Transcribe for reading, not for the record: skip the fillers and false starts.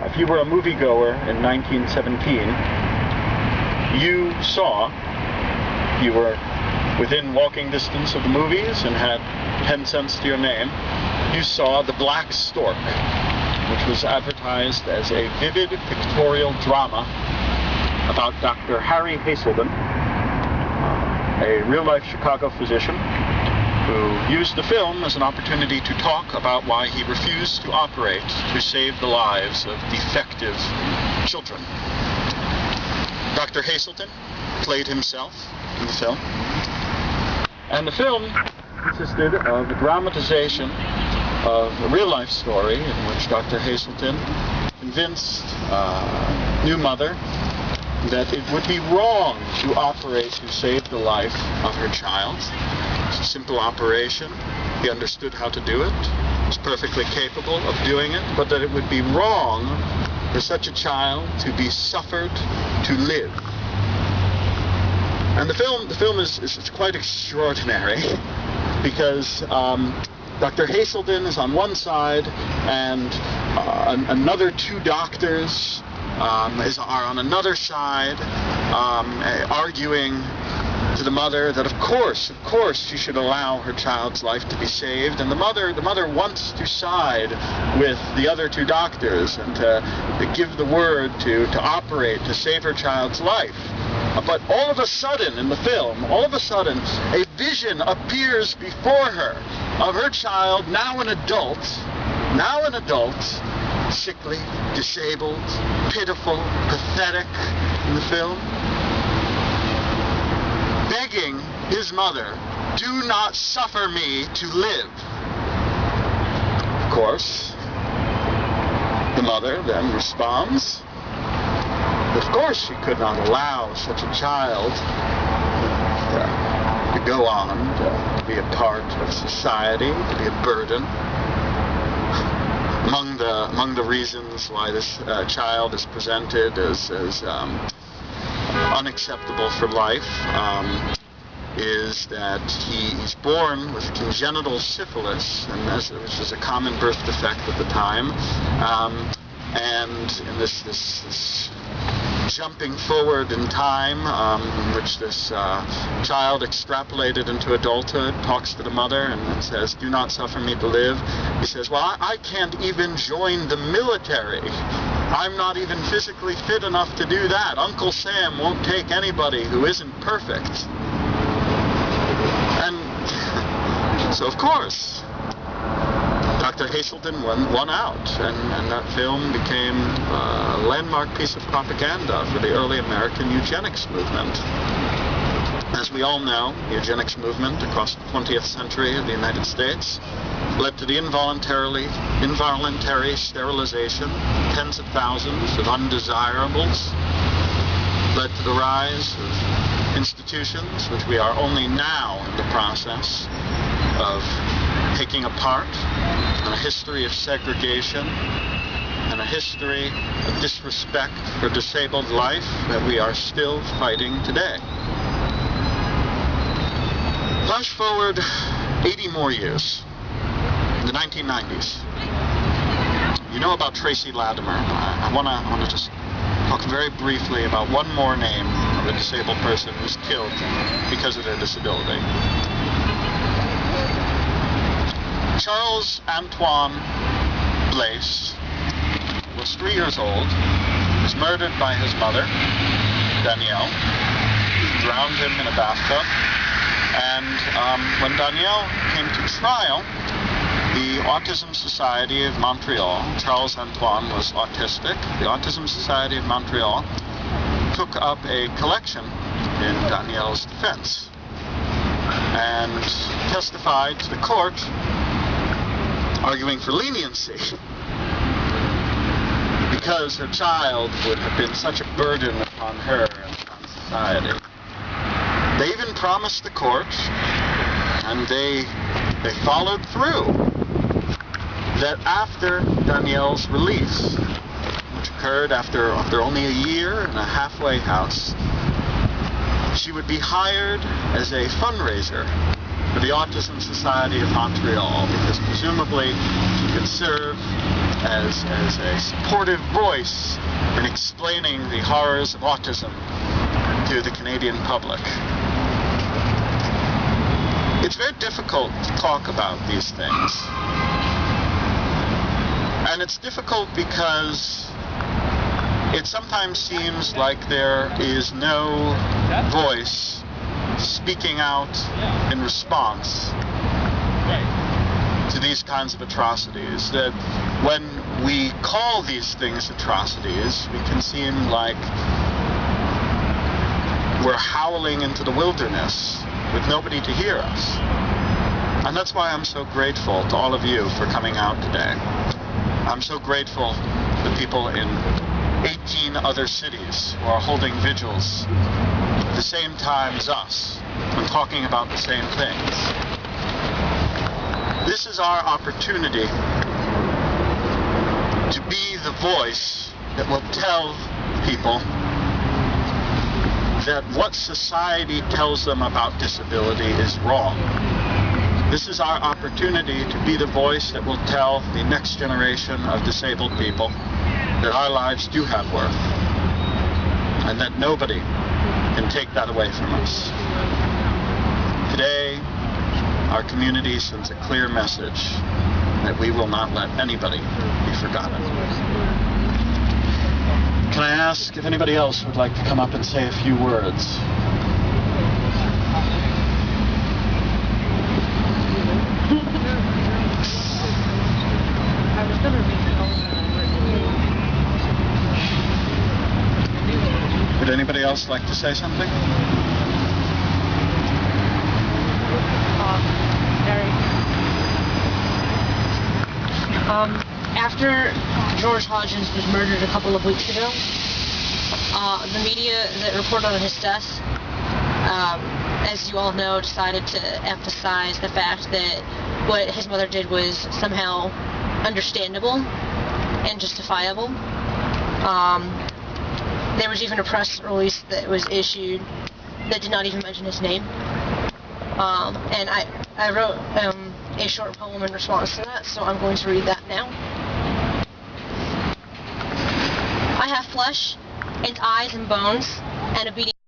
If you were a moviegoer in 1917, you saw, you were within walking distance of the movies and had 10 cents to your name, you saw The Black Stork, which was advertised as a vivid pictorial drama about Dr. Harry Hazelden, a real-life Chicago physician who used the film as an opportunity to talk about why he refused to operate to save the lives of defective children. Dr. Hazelden played himself in the film, and the film consisted of a dramatization of a real-life story in which Dr. Hazelden convinced a new mother that it would be wrong to operate to save the life of her child. It's a simple operation. He understood how to do it. He was perfectly capable of doing it, but that it would be wrong for such a child to be suffered to live. And the film is quite extraordinary because Dr. Hazelden is on one side, and another two doctors are on another side, arguing to the mother that of course she should allow her child's life to be saved, and the mother wants to side with the other two doctors and to give the word to operate to save her child's life. But all of a sudden in the film, a vision appears before her of her child, now an adult, sickly, disabled, pitiful, pathetic in the film, begging his mother, "Do not suffer me to live." Of course, the mother then responds, of course she could not allow such a child to go on, to be a part of society, to be a burden. Among the reasons why this child is presented as unacceptable for life is that he's born with congenital syphilis, and which is a common birth defect at the time, and in this jumping forward in time, which this child extrapolated into adulthood, talks to the mother and says, "Do not suffer me to live." He says, "Well, I can't even join the military. I'm not even physically fit enough to do that. Uncle Sam won't take anybody who isn't perfect." And so, of course, Dr. Hazelden won out, and that film became a landmark piece of propaganda for the early American eugenics movement. As we all know, the eugenics movement across the 20th century of the United States led to the involuntary sterilization of tens of thousands of undesirables, led to the rise of institutions which we are only now in the process of taking apart, and a history of segregation, and a history of disrespect for disabled life that we are still fighting today. Flash forward 80 more years, in the 1990s. You know about Tracy Latimer. I want to just talk very briefly about one more name of a disabled person who's killed because of their disability. Charles Antoine Blaise was 3 years old. He was murdered by his mother, Danielle, who drowned him in a bathtub. And when Danielle came to trial, the Autism Society of Montreal, Charles Antoine was autistic, the Autism Society of Montreal took up a collection in Danielle's defense and testified to the court, arguing for leniency because her child would have been such a burden upon her and upon society. They even promised the court, and they followed through, that after Danielle's release, which occurred after only a year in a halfway house, she would be hired as a fundraiser for the Autism Society of Montreal, because presumably she could serve as a supportive voice in explaining the horrors of autism to the Canadian public. It's very difficult to talk about these things. And it's difficult because it sometimes seems like there is no voice speaking out in response to these kinds of atrocities. That when we call these things atrocities, we can seem like we're howling into the wilderness with nobody to hear us. And that's why I'm so grateful to all of you for coming out today. I'm so grateful to people in 18 other cities who are holding vigils at the same time as us and talking about the same things. This is our opportunity to be the voice that will tell people that what society tells them about disability is wrong. This is our opportunity to be the voice that will tell the next generation of disabled people that our lives do have worth, and that nobody can take that away from us. Today, our community sends a clear message that we will not let anybody be forgotten. Can I ask if anybody else would like to come up and say a few words? Would anybody else like to say something? After George Hodgins was murdered a couple of weeks ago, the media that reported on his death, as you all know, decided to emphasize the fact that what his mother did was somehow understandable and justifiable. There was even a press release that was issued that did not even mention his name. And I wrote a short poem in response to that, so I'm going to read that now. I have flesh and eyes and bones and a beating